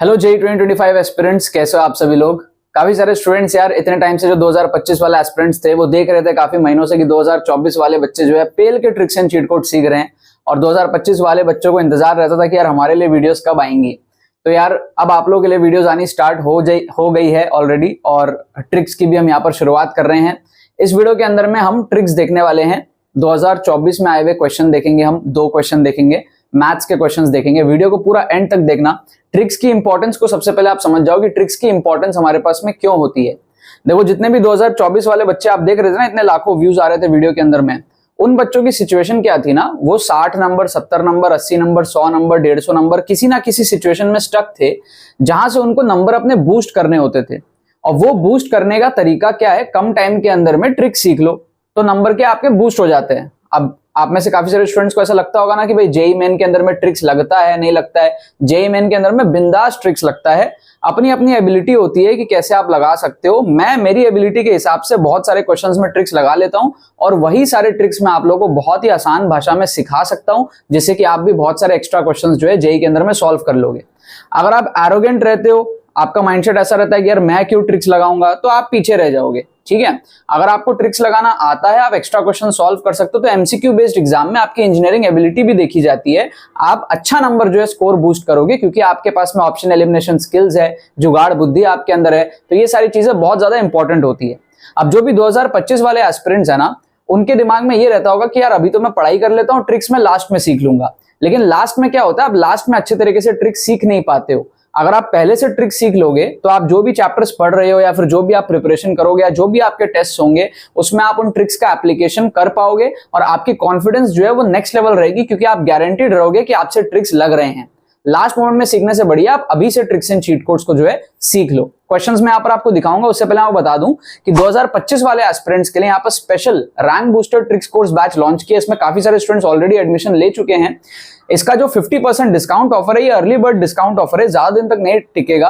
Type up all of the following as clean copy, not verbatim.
Hello JEE 2025 aspirants, कैसे हो आप सभी लोग। काफी सारे स्टूडेंट्स यार इतने टाइम से जो 2025 वाले एस्पिरेंट्स थे वो देख रहे थे काफी महीनों से कि 2024 वाले बच्चे जो है पेल के ट्रिक्स एंड चीट कोड सीख रहे हैं और 2025 वाले बच्चों को इंतजार रहता था कि यार हमारे लिए वीडियोस कब आएंगी। तो यार अब आप लोगों के लिए वीडियोस आनी स्टार्ट हो गई है ऑलरेडी और ट्रिक्स की भी हम यहाँ पर शुरुआत कर रहे हैं। इस वीडियो के अंदर में हम ट्रिक्स देखने वाले हैं। 2024 में आए हुए क्वेश्चन देखेंगे, हम 2 क्वेश्चन देखेंगे, मैथ्स के क्वेश्चंस देखेंगे। वीडियो को पूरा एंड तक देखना। ट्रिक्स की इंपॉर्टेंस को सबसे पहले आप समझ जाओ कि ट्रिक्स की इंपॉर्टेंस हमारे पास में क्यों होती है। देखो जितने भी 2024 वाले बच्चे आप देख रहे थे ना, इतने लाखों व्यूज आ रहे थे वीडियो के अंदर में, उन बच्चों की सिचुएशन क्या थी ना, वो 60 number, 70 number, 80 number, 100 number, 150 number किसी ना किसी सिचुएशन में स्टक थे जहां से उनको नंबर अपने बूस्ट करने होते थे। और वो बूस्ट करने का तरीका क्या है, कम टाइम के अंदर में ट्रिक सीख लो तो नंबर के आपके बूस्ट हो जाते हैं। अब आप में से काफी सारे स्टूडेंट्स को ऐसा लगता होगा ना कि भाई जेई मेन के अंदर में ट्रिक्स लगता है, नहीं लगता है। जेई मेन के अंदर में बिंदास ट्रिक्स लगता है। अपनी अपनी एबिलिटी होती है कि कैसे आप लगा सकते हो। मैं मेरी एबिलिटी के हिसाब से बहुत सारे क्वेश्चंस में ट्रिक्स लगा लेता हूं और वही सारे ट्रिक्स मैं आप लोगों को बहुत ही आसान भाषा में सिखा सकता हूं, जिससे कि आप भी बहुत सारे एक्स्ट्रा क्वेश्चंस जो है जेई के अंदर में सॉल्व कर लोगे। अगर आप एरोगेंट रहते हो, आपका माइंडसेट ऐसा रहता है कि यार मैं क्यों ट्रिक्स लगाऊंगा, तो आप पीछे रह जाओगे। ठीक है, अगर आपको ट्रिक्स लगाना आता है, आप एक्स्ट्रा क्वेश्चन सॉल्व कर सकते हो, तो एमसीक्यू बेस्ड एग्जाम में आपकी इंजीनियरिंग एबिलिटी भी देखी जाती है। आप अच्छा नंबर जो है स्कोर बूस्ट करोगे क्योंकि आपके पास में ऑप्शन एलिमिनेशन स्किल्स है, जुगाड़ बुद्धि आपके अंदर है। तो ये सारी चीजें बहुत ज्यादा इंपॉर्टेंट होती है। अब जो भी 2025 वाले एस्पिरेंट्स है ना, उनके दिमाग में ये रहता होगा कि यार अभी तो मैं पढ़ाई कर लेता हूँ, ट्रिक्स में लास्ट में सीख लूंगा। लेकिन लास्ट में क्या होता है, आप लास्ट में अच्छे तरीके से ट्रिक्स सीख नहीं पाते हो। अगर आप पहले से ट्रिक सीख लोगे तो आप जो भी चैप्टर्स पढ़ रहे हो या फिर जो भी आप प्रिपरेशन करोगे या जो भी आपके टेस्ट होंगे उसमें आप उन ट्रिक्स का एप्लीकेशन कर पाओगे और आपकी कॉन्फिडेंस जो है वो नेक्स्ट लेवल रहेगी, क्योंकि आप गारंटीड रहोगे कि आपसे ट्रिक्स लग रहे हैं। लास्ट मोमेंट में सीखने से बढ़िया आप अभी से ट्रिक्स एंड चीट कोड्स को जो है सीख लो। क्वेश्चंस में यहाँ पर आपको दिखाऊंगा, उससे पहले मैं बता दूं कि 2025 वाले एस्पिरेंट्स के लिए यहाँ पर special rank booster tricks course batch launch किया। इसमें काफी सारे स्टूडेंट्स ऑलरेडी एडमिशन ले चुके हैं। इसका जो 50% डिस्काउंट ऑफर है, ये अर्ली बर्ड डिस्काउंट ऑफर है, ज्यादा दिन तक नहीं टिकेगा,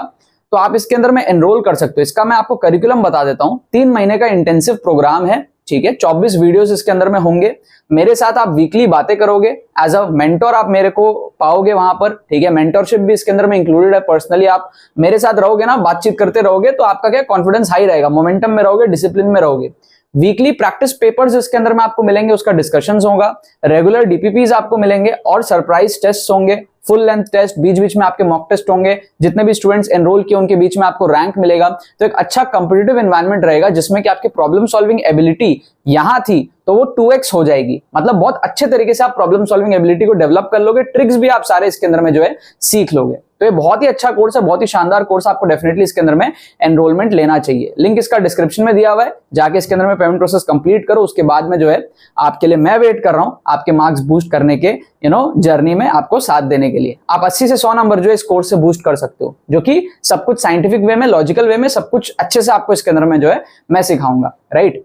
तो आप इसके अंदर में एनरोल कर सकते हो। इसका मैं आपको करिकुलम बता देता हूं। 3 महीने का इंटेंसिव प्रोग्राम है। ठीक है, 24 वीडियोस इसके अंदर में होंगे। मेरे साथ आप वीकली बातें करोगे, एज अ मेंटोर आप मेरे को पाओगे वहां पर। ठीक है, मेंटोरशिप भी इसके अंदर में इंक्लूडेड है। पर्सनली आप मेरे साथ रहोगे ना, बातचीत करते रहोगे तो आपका क्या कॉन्फिडेंस हाई रहेगा, मोमेंटम में रहोगे, डिसिप्लिन में रहोगे। वीकली प्रैक्टिस पेपर्स इसके अंदर में आपको मिलेंगे, उसका डिस्कशंस होगा। रेगुलर डीपीपीज आपको मिलेंगे और सरप्राइज टेस्ट होंगे, फुल लेंथ टेस्ट, बीच बीच में आपके मॉक टेस्ट होंगे। जितने भी स्टूडेंट्स एनरोल किए उनके बीच में आपको रैंक मिलेगा। तो एक अच्छा कंपिटिटिव एनवायरनमेंट रहेगा जिसमें कि आपकी प्रॉब्लम सॉल्विंग एबिलिटी यहां थी तो वो 2x हो जाएगी। मतलब बहुत अच्छे तरीके से आप प्रॉब्लम सॉल्विंग एबिलिटी को डेवलप कर लोगे। ट्रिक्स भी आप सारे इसके अंदर में जो है सीख लोगे। तो ये बहुत ही अच्छा कोर्स है, बहुत ही शानदार कोर्स। आपको डेफिनेटली इसके अंदर में एनरोलमेंट लेना चाहिए। लिंक इसका डिस्क्रिप्शन में दिया हुआ है, जाके इसके अंदर में पेमेंट प्रोसेस कंप्लीट करो। उसके बाद में जो है आपके लिए मैं वेट कर रहा हूं आपके मार्क्स बूस्ट करने के जर्नी में आपको साथ देने के लिए। आप 80 से 100 नंबर जो है इस कोर्स से बूस्ट कर सकते हो, जो कि सब कुछ साइंटिफिक वे में, लॉजिकल वे में, सब कुछ अच्छे से आपको इसके अंदर में जो है मैं सिखाऊंगा। राइट,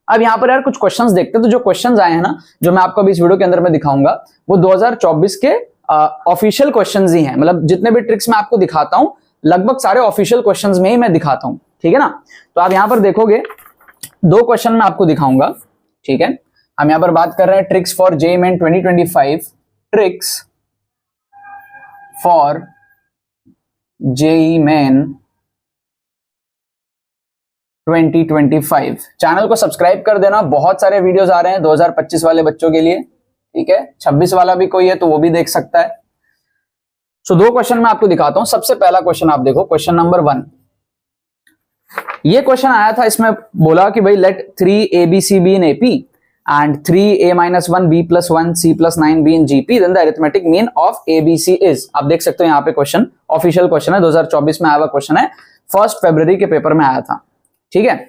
अब यहाँ पर यार कुछ क्वेश्चंस देखते हैं। तो जो क्वेश्चंस आए हैं ना, जो मैं आपको अभी इस वीडियो के अंदर में दिखाऊंगा, वो 2024 के ऑफिशियल क्वेश्चंस ही हैं। मतलब जितने भी ट्रिक्स मैं आपको दिखाता हूं लगभग सारे ऑफिशियल क्वेश्चंस में ही मैं दिखाता हूं। ठीक है ना, तो आप यहां पर देखोगे 2 क्वेश्चन मैं आपको दिखाऊंगा। ठीक है, हम यहां पर बात कर रहे हैं tricks for JEE main 2025, tricks for JEE main 2025। Channel को सब्सक्राइब कर देना, बहुत सारे वीडियोस आ रहे हैं 2025 वाले बच्चों के लिए। ठीक है, 26 वाला भी कोई है तो वो भी देख सकता है। सो 2 क्वेश्चन मैं आपको दिखाता हूं। सबसे पहला क्वेश्चन आप देखो, क्वेश्चन नंबर 1। ये क्वेश्चन आया था, इसमें बोला कि भाई let 3ABC be in AP and 3A-1 B+1 C+9 be in GP, then the arithmetic mean of ABC is. आप देख सकते हो यहाँ पे क्वेश्चन ऑफिशियल क्वेश्चन है, 2024 में आया हुआ क्वेश्चन है, 1 फरवरी के पेपर में आया था। ठीक है,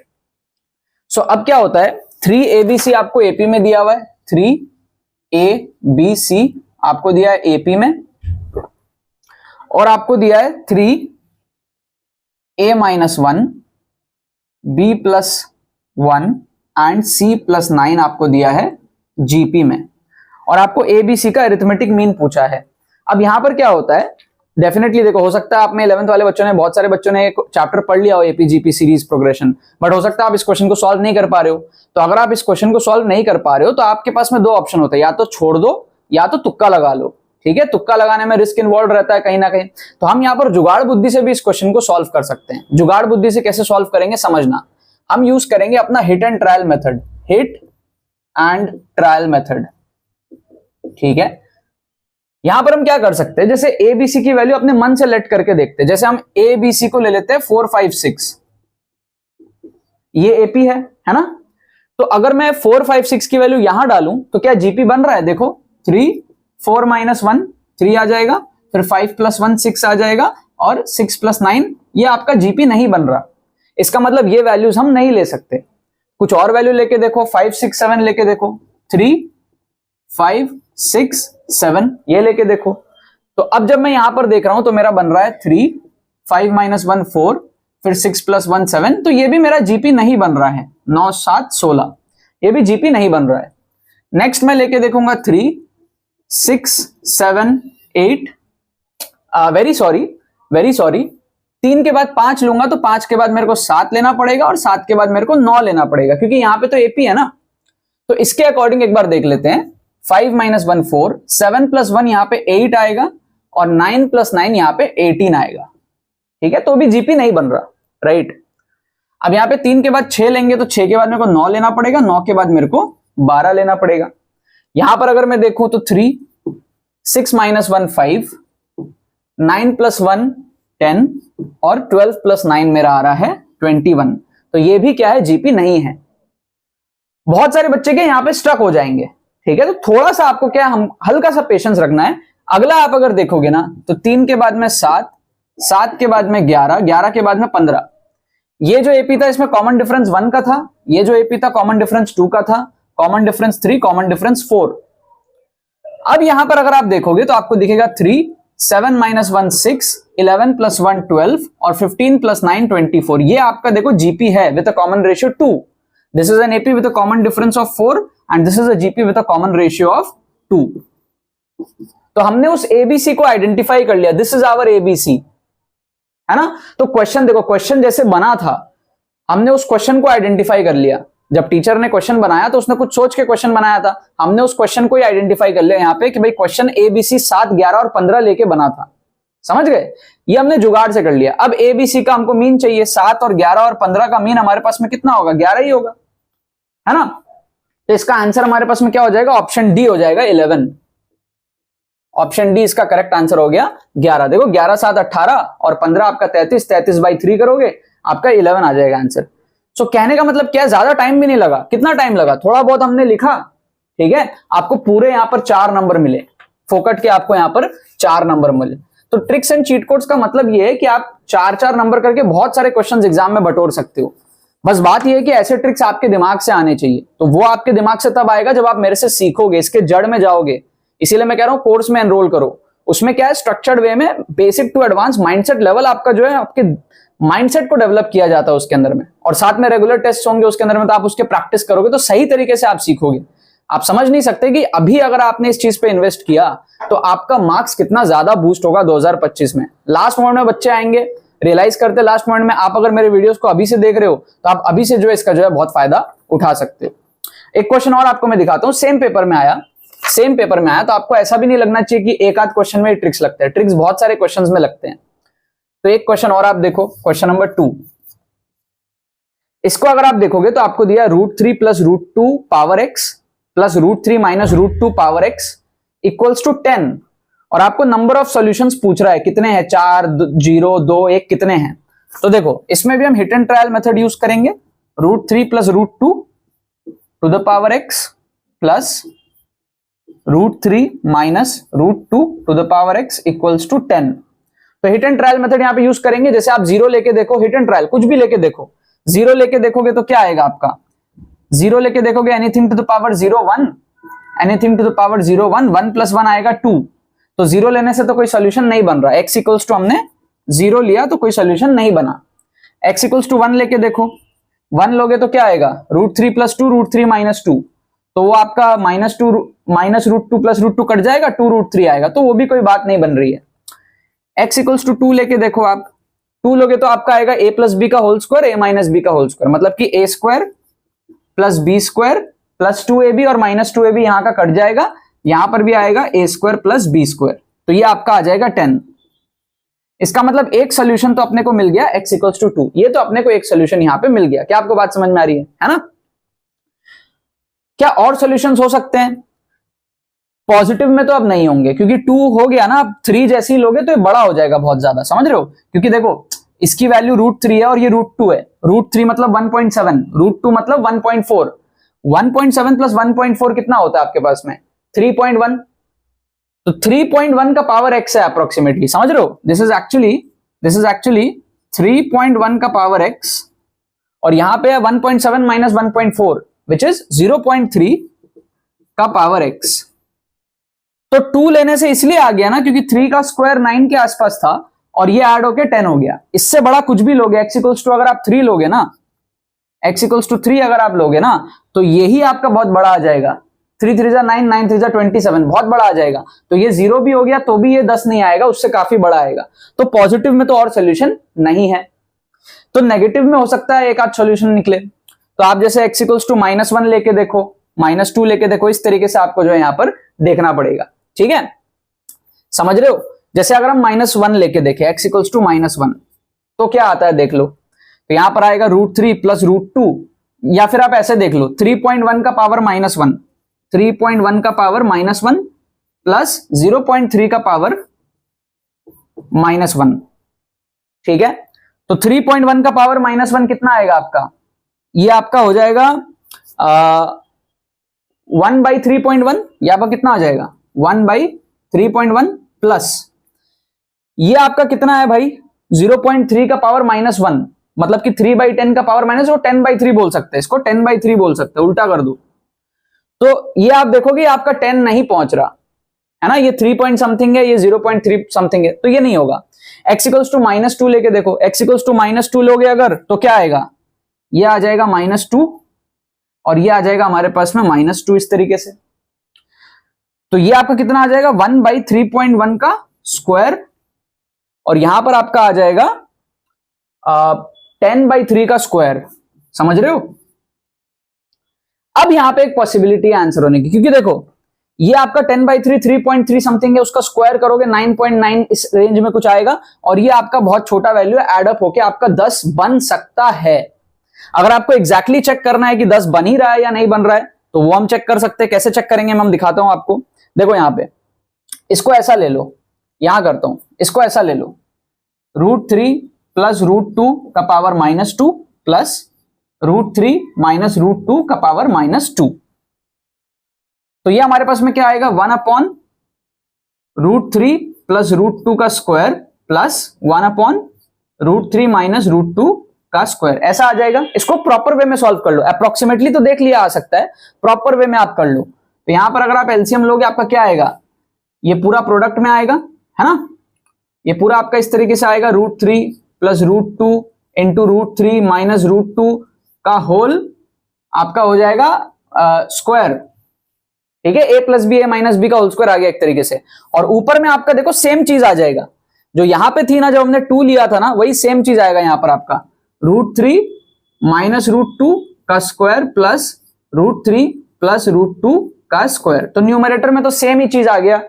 सो अब क्या होता है, 3ABC आपको एपी में दिया हुआ है, 3ABC आपको दिया है एपी में, और आपको दिया है 3A-1 B+1 एंड C+9 आपको दिया है जीपी में, और आपको एबीसी का अरिथमेटिक मीन पूछा है। अब यहां पर क्या होता है, डेफिनेटली देखो, हो सकता है आप में 11th वाले बच्चों ने, बहुत सारे बच्चों ने एक चैप्टर पढ़ लिया हो AP GP series progression, but हो सकता है आप इस क्वेश्चन को सॉल्व नहीं कर पा रहे हो। तो अगर आप इस क्वेश्चन को सॉल्व नहीं कर पा रहे हो तो आपके पास में 2 ऑप्शन होते हैं, या तो छोड़ दो या तो तुक्का लगा लो। ठीक है, तुक्का लगाने में रिस्क इन्वॉल्व रहता है कहीं ना कहीं। तो हम यहाँ पर जुगाड़ बुद्धि से भी इस क्वेश्चन को सॉल्व कर सकते हैं। जुगाड़ बुद्धि से कैसे सॉल्व करेंगे समझना, हम यूज करेंगे अपना hit and trial method, hit and trial method, ठीक है। यहां पर हम क्या कर सकते हैं, जैसे ए बी सी की वैल्यू अपने मन से लेट करके देखते हैं। जैसे हम ए बी सी को ले लेते हैं 4 5 6, ये एपी है ना। तो अगर मैं 4 5 6 की वैल्यू यहां डालूं तो क्या जीपी बन रहा है, देखो 3 4 - 1 3 आ जाएगा, फिर 5 + 1 6 आ जाएगा, और 6 + 9 ये आपका जीपी नहीं बन रहा। इसका मतलब ये वैल्यूज हम नहीं ले सकते। कुछ और वैल्यू लेके देखो, 5 6 7 लेके देखो, 3 5 6 7 ये लेके देखो। तो अब जब मैं यहां पर देख रहा हूं तो मेरा बन रहा है 3 5 - 1 4, फिर 6 + 1 7, तो ये भी मेरा जीपी नहीं बन रहा है। 9 7 16 ये भी जीपी नहीं बन रहा है। नेक्स्ट मैं लेके देखूंगा 3 6 7 8, वेरी सॉरी 3 के बाद 5 लूंगा तो 5 के बाद मेरे को 7 लेना पड़ेगा, और 7 के बाद मेरे को 9 लेना पड़ेगा, क्योंकि यहां पे तो एपी है ना। तो इसके अकॉर्डिंग एक बार देख लेते हैं। 5 - 1 4, 7 + 1 यहां पे 8 आएगा, और 9 + 9 यहां पे 18 आएगा, ठीक है। तो भी जीपी नहीं बन रहा, राइट। अब यहां पे 3 के बाद 6 लेंगे तो 6 के बाद मेरे को 9 लेना पड़ेगा, 9 के बाद मेरे को 12 लेना पड़ेगा। यहां पर अगर मैं देखूं तो 3 6 - 1 5, 9 + 1 10, और 12 + 9 मेरा आ रहा है 21। तो ये भी क्या है, जीपी नहीं है। बहुत सारे बच्चे के यहां पे स्ट्रक हो जाएंगे, ठीक है। तो थोड़ा सा आपको क्या हम हल्का सा पेशेंस रखना है। अगला आप अगर देखोगे ना तो 3 के बाद में 7, 7 के बाद में 11, 11 के बाद में 15। ये जो एपी था इसमें कॉमन डिफरेंस 1 का था, ये जो एपी था कॉमन डिफरेंस 2 का था, कॉमन डिफरेंस 3, कॉमन डिफरेंस 4। अब यहां पर अगर आप देखोगे तो आपको दिखेगा 3 7 - 1 6, 11 + 1 12, और 15 + 9 24। ये आपका देखो जीपी है with a common ratio 2। This is an AP with a common difference of 4, and this is a GP with a common ratio of 2। तो हमने उस एबीसी को आइडेंटिफाई कर लिया, दिस इज आवर एबीसी, है ना। तो क्वेश्चन देखो, क्वेश्चन जैसे बना था हमने उस क्वेश्चन को आइडेंटिफाई कर लिया। जब टीचर ने क्वेश्चन बनाया तो उसने कुछ सोच के क्वेश्चन बनाया था, हमने उस क्वेश्चन को ही आइडेंटिफाई कर लिया यहां पे कि भाई क्वेश्चन एबीसी 7 11 और 15 लेके बना था, समझ गए। ये हमने जुगाड़ से कर लिया। अब एबीसी का हमको मीन चाहिए, 7 और 11 और 15 का मीन हमारे पास में कितना होगा, 11 ही होगा, है ना। तो इसका आंसर हमारे पास में क्या हो जाएगा, ऑप्शन डी हो जाएगा 11। ऑप्शन डी इसका करेक्ट आंसर हो गया 11। देखो 11 7 18 और 15 आपका 33, 33/3 करोगे आपका 11 आ जाएगा आंसर। सो कहने का मतलब क्या है, ज्यादा टाइम भी नहीं लगा। कितना टाइम लगा, थोड़ा बहुत हमने लिखा, ठीक है। आपको पूरे यहां पर 4 नंबर मिले, फोकट के आपको यहां पर 4 नंबर मिले। तो ट्रिक्स एंड चीट कोड्स का मतलब ये है कि आप 4 नंबर करके बहुत सारे क्वेश्चन एग्जाम में बटोर सकते हो। बस बात यह है कि ऐसे ट्रिक्स आपके दिमाग से आने चाहिए। तो वो आपके दिमाग से तब आएगा जब आप मेरे से सीखोगे, इसके जड़ में जाओगे। इसीलिए मैं कह रहा हूं कोर्स में एनरोल करो। उसमें क्या है, स्ट्रक्चर्ड वे में basic to advance mindset level आपका जो है, आपके माइंडसेट को डेवलप किया जाता है उसके अंदर में, और साथ में रेगुलर टेस्ट होंगे उसके अंदर में। तो आप उसके प्रैक्टिस करोगे तो सही तरीके से आप सीखोगे। आप समझ नहीं सकते कि अभी अगर आपने इस चीज पे इन्वेस्ट किया तो आपका मार्क्स कितना ज्यादा बूस्ट होगा 2025 में। लास्ट मोमेंट में बच्चे आएंगे, रियलाइज करते लास्ट मोमेंट में। आप अगर मेरे वीडियोस को अभी से देख रहे हो तो आप अभी से जो है इसका जो है बहुत फायदा उठा सकते हो। एक क्वेश्चन और आपको मैं दिखाता हूं, सेम पेपर में आया, तो आपको ऐसा भी नहीं लगना चाहिए कि एक आध क्वेश्चन में ट्रिक्स लगते हैं। ट्रिक्स बहुत सारे क्वेश्चंस में लगते हैं। तो एक क्वेश्चन और आप देखो, क्वेश्चन नंबर 2। इसको अगर आप देखोगे तो आपको दिया √3 + √2 power x plus √3 - √2 power x equals to 10, और आपको नंबर ऑफ सॉल्यूशंस पूछ रहा है, कितने हैं, 4 0 2 1 कितने हैं। तो देखो इसमें भी हम hit and trial method use करेंगे। √3 + √2 to the power x plus √3 - √2 to the power x equals to 10। तो हिट एंड ट्रायल मेथड यहां पे यूज करेंगे। जैसे आप 0 लेके देखो, हिट एंड ट्रायल कुछ भी लेके देखो, 0 लेके देखोगे तो क्या आएगा आपका, 0 लेके देखोगे anything to the power 0 1, anything to the power 0 1, 1 + 1 आएगा 2। तो 0 लेने से तो कोई सोल्यूशन नहीं बन रहा। x इक्वल्स टू हमने 0 लिया तो कोई सोल्यूशन नहीं बना। x इक्वल्स टू 1 लेके देखो, 1 लोगे तो क्या आएगा, √3 + 2 √3 - 2, तो वो आपका -2 √2 + √2 कट जाएगा, 2 √3 आएगा। तो वो भी कोई बात नहीं बन रही है। x इक्वल्स टू 2 लेके देखो, आप 2 लोगे तो आपका आएगा a + b का होल स्क्वायर, a - b का होल स्क्वायर, मतलब कि a² + b² + 2ab और -2ab यहां का कट जाएगा, यहां पर भी आएगा ए स्क्वायर प्लस बी स्क्वायर, तो ये आपका आ जाएगा 10। इसका मतलब एक सोल्यूशन तो अपने को मिल गया x इक्वल्स टू 2, ये तो अपने को एक सोल्यूशन यहां पे मिल गया। क्या आपको बात समझ में आ रही है ना? क्या और सॉल्यूशंस हो सकते हैं? पॉजिटिव में तो अब नहीं होंगे, क्योंकि 2 हो गया ना, अब 3 जैसे ही लोगे तो ये बड़ा हो जाएगा बहुत ज्यादा, समझ रहे हो? क्योंकि देखो इसकी वैल्यू √3 है और ये √2 है, √3 मतलब 1.7, √2 मतलब 1.4, 1.7 प्लस 1.4 कितना होता है आपके पास में? 3.1। तो 3.1 का पावर x है अप्रोक्सीमेटली, समझ रहे हो? दिस इज एक्चुअली 3.1 का पावर x, और यहां पे है 1.7 माइनस 1.4 विच इज 0.3 का पावर x। तो 2 लेने से इसलिए आ गया ना क्योंकि 3 का स्क्वायर 9 के आसपास था और ये ऐड होके 10 हो गया। इससे बड़ा कुछ भी लोगे, x इक्वल्स टू अगर आप 3 लोगे ना, x इक्वल्स टू 3 अगर आप लोगे ना, तो यही आपका बहुत बड़ा आ जाएगा। 3 3 9, 9 3 27, बहुत बड़ा आ जाएगा। तो ये 0 भी हो गया तो भी ये 10 नहीं आएगा, उससे काफी बड़ा आएगा। तो पॉजिटिव में तो और सोल्यूशन नहीं है, तो नेगेटिव में हो सकता है एक आध सोल्यूशन निकले। तो आप जैसे x इक्वल्स टू -1 लेके देखो, -2 लेके देखो, इस तरीके से आपको जो है यहां पर देखना पड़ेगा, ठीक है? समझ रहे हो? जैसे अगर हम -1 लेके देखें, x इक्वल्स टू -1, तो क्या आता है देख लो। तो यहां पर आएगा √3 प्लस √2, या फिर आप ऐसे देख लो 3.1 का पावर -1, 3.1 का पावर -1 प्लस 0.3 का पावर -1, ठीक है? तो 3.1 का पावर -1 कितना आएगा आपका? ये आपका हो जाएगा 1/3.1, या आपका कितना आ जाएगा? 1/3.1 प्लस ये आपका कितना है भाई? 0.3 का पावर -1, मतलब कि 3/10 का पावर माइनस, वो 10/3 बोल सकते हैं, इसको 10/3 बोल सकते हैं, उल्टा कर दो तो ये आप देखोगे आपका 10 नहीं पहुंच रहा है ना, ये 3 पॉइंट समथिंग है, ये 0.3 समथिंग है, तो ये नहीं होगा। x इक्वल्स टू -2 लेके देखो, x इक्वल्स टू -2 लोगे अगर, तो क्या आएगा? ये आ जाएगा -2 और ये आ जाएगा हमारे पास में -2 इस तरीके से। तो ये आपका कितना आ जाएगा? 1/3.1 का स्क्वायर, और यहां पर आपका आ जाएगा 10/3 का स्क्वायर, समझ रहे हो? अब यहां पे एक पॉसिबिलिटी है आंसर होने की, क्योंकि देखो ये आपका 10/3 3.3 समथिंग है, उसका स्क्वायर करोगे 9.9 इस रेंज में कुछ आएगा, और ये आपका बहुत छोटा वैल्यू है, एड अप होके आपका 10 बन सकता है। अगर आपको एग्जैक्टली चेक करना है कि 10 बन ही रहा है या नहीं बन रहा है, तो वो हम चेक कर सकते हैं। कैसे चेक करेंगे मैं दिखाता हूं आपको। देखो यहां पे इसको ऐसा ले लो, यहां करता हूं, इसको ऐसा ले लो, √3 प्लस √2 का पावर -2 प्लस √3 माइनस √2 का पावर -2, तो ये हमारे पास में क्या आएगा? 1/√3 प्लस √2 का स्क्वायर प्लस 1/√3 माइनस √2 का स्क्वायर, ऐसा आ जाएगा। इसको प्रॉपर वे में सॉल्व कर लो, अप्रोक्सीमेटली तो देख लिया आ सकता है, प्रॉपर वे में आप कर लो। तो यहां पर अगर आप एलसीएम लोगे, आपका क्या आएगा? ये पूरा प्रोडक्ट में आएगा, है ना? ये पूरा आपका इस तरीके से आएगा, √3 प्लस √2 इंटू √3 माइनस √2 का होल आपका हो जाएगा स्क्वायर, ठीक है? a plus B, a minus B का होल स्क्वायर आ गया एक तरीके से। और ऊपर में आपका देखो सेम चीज आ जाएगा, जो यहां पे थी ना, जब हमने 2 लिया था ना, वही सेम चीज आएगा यहां पर आपका, √3 माइनस √2 का स्क्वायर प्लस √3 प्लस √2 का स्क्वायर। तो न्यूमरेटर में तो सेम ही चीज आ गया,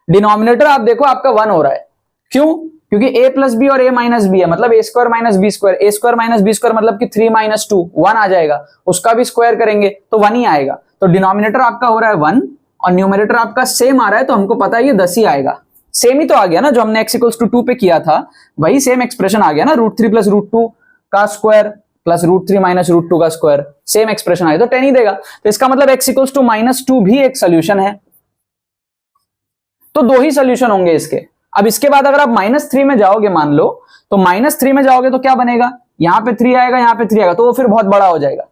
डिनोमिनेटर आप देखो आपका 1 हो रहा है। क्यों? क्योंकि a प्लस बी और a माइनस बी है, मतलब a square minus B square, a square minus B square मतलब कि 3 माइनस 2 1 आ जाएगा, उसका भी स्क्वायर करेंगे तो 1 ही आएगा। तो डिनोमिनेटर आपका हो रहा है 1 और न्यूमरेटर आपका सेम आ रहा है, तो हमको पता है ये 10 ही आएगा। सेम ही तो आ गया ना, जो हमने x इक्वल्स टू 2 पे किया था, वही सेम एक्सप्रेशन आ गया ना, √3 प्लस √2 का स्क्वायर प्लस √3 माइनस √2 का स्क्वायर, सेम एक्सप्रेशन आएगा, तो 10 ही देगा। तो इसका मतलब x इक्वल्स टू -2 भी एक सोल्यूशन है। तो 2 ही सोल्यूशन होंगे इसके। अब इसके बाद अगर आप -3 में जाओगे, मान लो, तो -3 में जाओगे तो क्या बनेगा? यहां पे 3 आएगा, यहां पे 3 आएगा, तो वो फिर बहुत बड़ा हो जाएगा।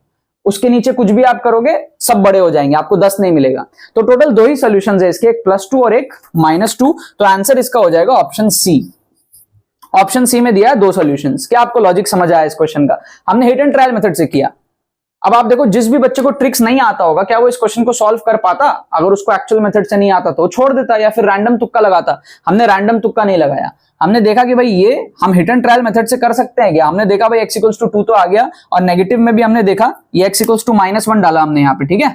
उसके नीचे कुछ भी आप करोगे सब बड़े हो जाएंगे, आपको 10 नहीं मिलेगा। तो टोटल 2 ही सोल्यूशन है इसके, एक +2 और एक -2। तो आंसर इसका हो जाएगा ऑप्शन सी। ऑप्शन सी में दिया है 2 सॉल्यूशंस। क्या आपको लॉजिक समझ आया इस क्वेश्चन का? हमने हिट एंड ट्रायल मेथड से किया। अब आप देखो, जिस भी बच्चे को ट्रिक्स नहीं आता होगा, क्या वो इस क्वेश्चन को सॉल्व कर पाता? अगर उसको एक्चुअल मेथड से नहीं आता तो वो छोड़ देता या फिर रैंडम तुक्का लगाता। हमने रैंडम तुक्का नहीं लगाया, हमने देखा कि भाई ये हम हिट एंड ट्रायल मेथड से कर सकते हैं क्या। हमने देखा भाई x इक्वल्स टू 2 तो आ गया, और नेगेटिव में भी हमने देखा ये x इक्वल्स टू -1 डाला हमने यहाँ पे, ठीक है?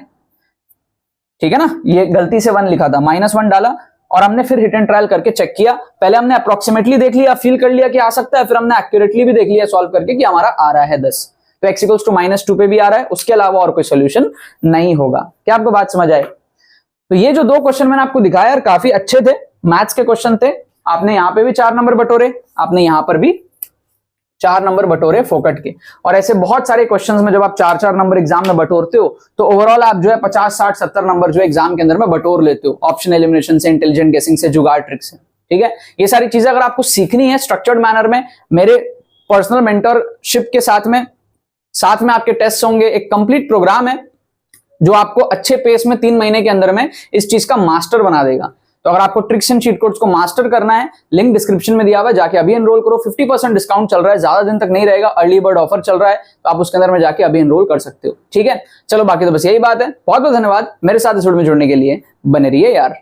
ठीक है ना, ये गलती से 1 लिखा था, -1 डाला और हमने फिर हिट एंड ट्रायल करके चेक किया। पहले हमने अप्रोक्सीमेटली देख लिया, फील कर लिया कि आ सकता है, फिर हमने एक्यूरेटली भी देख लिया सॉल्व करके कि हमारा आ रहा है 10। तो x इक्वल्स टू -2 पे भी आ रहा है, उसके अलावा और कोई सोल्यूशन नहीं होगा। क्या आपको बात समझ आए? तो ये जो 2 क्वेश्चन मैंने आपको दिखाया यार काफी अच्छे थे, मैथ्स के क्वेश्चन थे। आपने यहां पे भी 4 नंबर बटोरे, आपने यहां पर भी 4 नंबर बटोरे फोकट के। और ऐसे बहुत सारे क्वेश्चंस में जब आप 4-4 नंबर एग्जाम में बटोरते हो तो ओवरऑल आप जो है 50, 60, 70 नंबर जो एग्जाम के अंदर में बटोर लेते हो, ऑप्शन एलिमिनेशन से, इंटेलिजेंट गेसिंग से, जुगाड़ ट्रिक से। ठीक है, ये सारी चीजें अगर आपको सीखनी है स्ट्रक्चर्ड मैनर में, मेरे पर्सनल मेंटरशिप के साथ में आपके टेस्ट होंगे, एक कंप्लीट प्रोग्राम है जो आपको अच्छे पेस में 3 महीने के अंदर में इस चीज का मास्टर बना देगा। तो अगर आपको ट्रिक्स एंड चीट कोड्स को मास्टर करना है, लिंक डिस्क्रिप्शन में दिया हुआ है, जाके अभी एनरोल करो। 50% डिस्काउंट चल रहा है, ज्यादा दिन तक नहीं रहेगा, अर्ली बर्ड ऑफर चल रहा है, तो आप उसके अंदर में जाके अभी एनरोल कर सकते हो। ठीक है, चलो बाकी तो बस यही बात है। बहुत बहुत धन्यवाद मेरे साथ इस वीडियो में जुड़ने के लिए, बने रहिए यार।